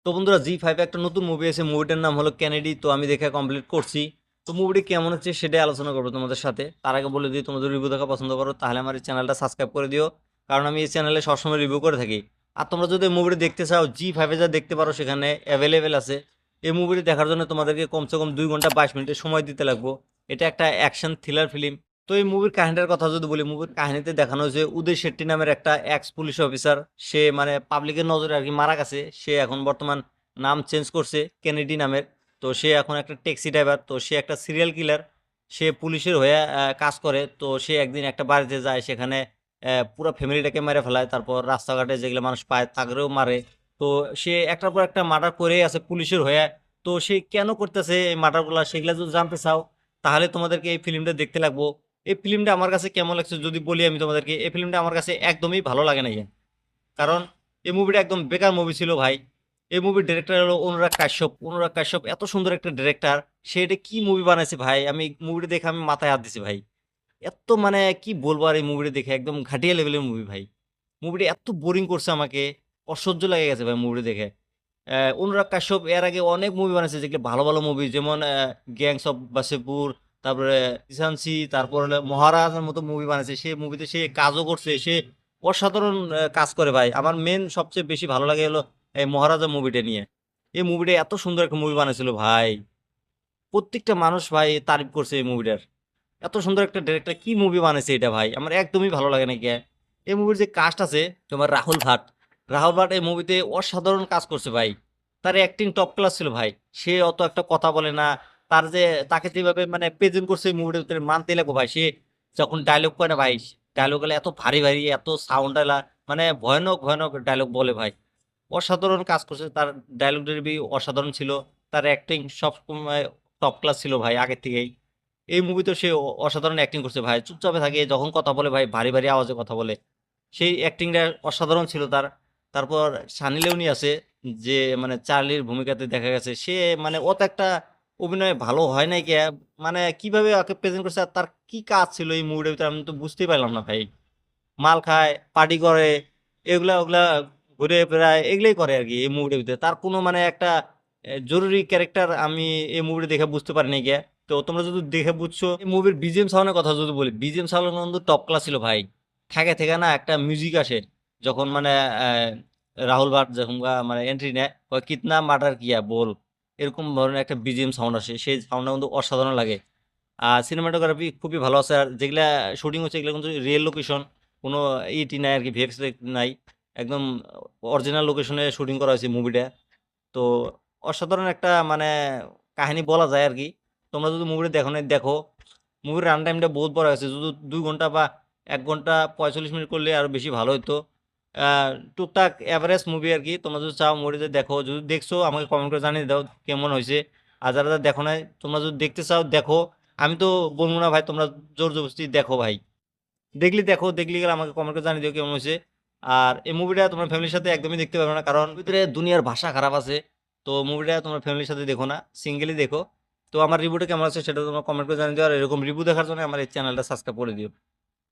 তো বন্ধুরা জি5 একটা নতুন মুভি আছে, মুভিটার নাম হলো ক্যানেডি। তো আমি দেখে কমপ্লিট করছি। তো মুভিটি কেমন হচ্ছে সেটাই আলোচনা করবো তোমাদের সাথে। তার আগে বলে দিই, তোমাদের রিভিউ দেখা পছন্দ করো তাহলে আমার এই চ্যানেলটা সাবস্ক্রাইব করে দিও, কারণ আমি এই চ্যানেলে সবসময় রিভিউ করে থাকি। আর তোমরা যদি মুভিটি দেখতে চাও জি5-এ যা দেখতে পারো সেখানে অ্যাভেলেবেল আছে। এই মুভিটি দেখার জন্য তোমাদেরকে কমসে কম 2 ঘন্টা 22 মিনিটের সময় দিতে লাগবো। এটা একটা অ্যাকশন থ্রিলার ফিল্ম। তো এই মুভির কাহিনীর কথা যদি বলি, মুভির কাহিনীতে দেখানো হয়েছে উদয় শেট্টি নামের একটা এক্স পুলিশ অফিসার। সে মানে পাবলিকের নজরে আর কি মারা গেছে। সে এখন বর্তমান নাম চেঞ্জ করছে কেনেডি নামের। তো সে এখন একটা ট্যাক্সি ড্রাইভার। তো সে একটা সিরিয়াল কিলার। সে পুলিশের হয়ে কাজ করে। তো সে একদিন একটা বাড়িতে যায়, সেখানে পুরো ফ্যামিলিটাকে মেরে ফেলায়। তারপর রাস্তাঘাটে যেগুলো মানুষ পায় তাদেরও মারে। তো সে একটার পর একটা মার্ডার করেই আছে পুলিশের হয়ে। তো সে কেন করতেছে এই মার্ডারগুলো সেগুলো যদি জানতে চাও তাহলে তোমাদেরকে এই ফিল্মটা দেখতে লাগবো। এই ফিল্মটা আমার কাছে কেমন লাগছে যদি বলি আমি তোমাদেরকে, এই ফিল্মটা আমার কাছে একদমই ভালো লাগে না। কারণ এই মুভিটা একদম বেকার মুভি ছিল ভাই। এই মুভির ডিরেক্টর হলো অনুরাগ কাশ্যপ। অনুরাগ কাশ্যপ এত সুন্দর একটা ডিরেক্টর, সে এটা কি মুভি বানাইছে ভাই! আমি মুভিটা দেখে আমি মাথায় হাত দিছি ভাই। এত মানে কি বলবো আর, এই মুভিটা দেখে একদম ঘাটিয়া লেভেলের মুভি ভাই। মুভিটা এত বোরিং করছে আমাকে, অসহ্য লেগে গেছে ভাই মুভিটা দেখে। অনুরাগ কাশ্যপ এর আগে অনেক মুভি বানাইছে যেগুলো ভালো ভালো মুভি, যেমন গ্যাংস অফ বাসেপুর, তারপরে কিষানসি, তারপর হলো মহারাজের মতো মুভি বানাইছে। সে মুভিতে সে কাজও করছে, সে অসাধারণ কাজ করে ভাই। আমার মেন সবচেয়ে বেশি ভালো লাগে হলো এই মহারাজা মুভিটা নিয়ে। এই মুভিটা এত সুন্দর একটা মুভি বানাইছিল ভাই। প্রত্যেকটা মানুষ ভাই তারিফ করছে এই মুভিটার। এত সুন্দর একটা ডিরেক্টর কি মুভি বানাইছে এটা ভাই, আমার একদমই ভালো লাগে না কে। এই মুভির যে কাস্ট আছে তোমার রাহুল ভাট। রাহুল ভাট এই মুভিতে অসাধারণ কাজ করছে ভাই। তার অ্যাক্টিং টপ ক্লাস ছিল ভাই। সে অত একটা কথা বলে না। তার যে তাকে যেভাবে মানে প্রেজেন্ট করছে এই মুভিটার ভিতরে মানতে লাগবো ভাই। সে যখন ডায়লগ করে না ভাই, ডায়লগ গুলো এত ভারী ভারী, এত সাউন্ড এলা, মানে ভয়ানক ভয়ানক ডায়লগ বলে ভাই। অসাধারণ কাজ করছে। তার ডায়লগ ডেলিভারি অসাধারণ ছিল। তার অ্যাক্টিং সব সময় টপ ক্লাস ছিল ভাই আগের থেকেই। এই মুভিতে সে অসাধারণ অ্যাক্টিং করছে ভাই। চুপচাপে থাকে, যখন কথা বলে ভাই ভারী ভারী আওয়াজে কথা বলে। সেই অ্যাক্টিংটা অসাধারণ ছিল তার। তারপর সানি লিওনি আছে, যে মানে চার্লির ভূমিকাতে দেখা গেছে সে মানে অত একটা অভিনয় ভালো হয় নাই কে। মানে কিভাবে ওকে প্রেজেন্ট করছে আর তার কি কাজ ছিল এই মুভিটার ভিতরে আমি তো বুঝতেই পারলাম না ভাই। মাল খায়, পার্টি করে, এগুলা ওগুলা ঘুরে বেড়ায়, এগুলাই করে আর কি এই মুভিটার ভিতরে। তার কোনো মানে একটা জরুরি ক্যারেক্টার আমি এই মুভিটা দেখে বুঝতে পারিনি গিয়া। তো তোমরা যদি দেখে বুঝছো, এই মুভির বিজিএম সাউন্ডের কথা যদি বলি, বিজিএম সাউন্ড কিন্তু টপ ক্লাস ছিল ভাই। থেকে থেকে না একটা মিউজিক আসে যখন মানে রাহুল ভাট যখন মানে এন্ট্রি নেয়, কয় কিতনা মার্ডার কিয়া বল, এরকম ধরনের একটা বিজিএম সাউন্ড আসে। সেই সাউন্ডটা কিন্তু অসাধারণ লাগে। আর সিনেমাটোগ্রাফি খুবই ভালো আছে। আর যেগুলা শুটিং হচ্ছে এগুলো কিন্তু রিয়েল লোকেশন, কোনো ইটি নাই আর কি, ভিএফএক্স নাই। একদম অরিজিনাল লোকেশনে শুটিং করা হয়েছে মুভিটা। তো অসাধারণ একটা মানে কাহিনী বলা যায় আর কি। তোমরা যদি মুভিটা দেখো নাই দেখো। মুভির রান টাইমটা বহুত বড় আছে, যদি 2 ঘন্টা বা 1 ঘন্টা 45 মিনিট করলে আরো বেশি ভালো হতো। টুকটাক এভারেজ মুভি আর কি। তোমরা যদি চাও মুভিতে দেখো, যদি দেখছো আমাকে কমেন্ট করে জানিয়ে দাও কেমন হয়েছে। আর যারা যারা দেখো নাই, তোমরা যদি দেখতে চাও দেখো। আমি তো বলবো না ভাই, তোমরা জোর জবরদস্তি দেখো ভাই। দেখলি দেখো, দেখলি গেলে আমাকে কমেন্ট করে জানিয়ে দিও কেমন হয়েছে। আর এই মুভিটা তোমার ফ্যামিলির সাথে একদমই দেখতে পারবে না, কারণ ভিতরে দুনিয়ার ভাষা খারাপ আছে। তো মুভিটা তোমার ফ্যামিলির সাথে দেখো না, সিঙ্গেলি দেখো। তো আমার রিভিউটা কেমন আছে সেটা তোমরা কমেন্ট করে জানিয়ে দিও। আর এরকম রিভিউ দেখার জন্য আমার এই চ্যানেলটা সাবস্ক্রাইব করে দিও।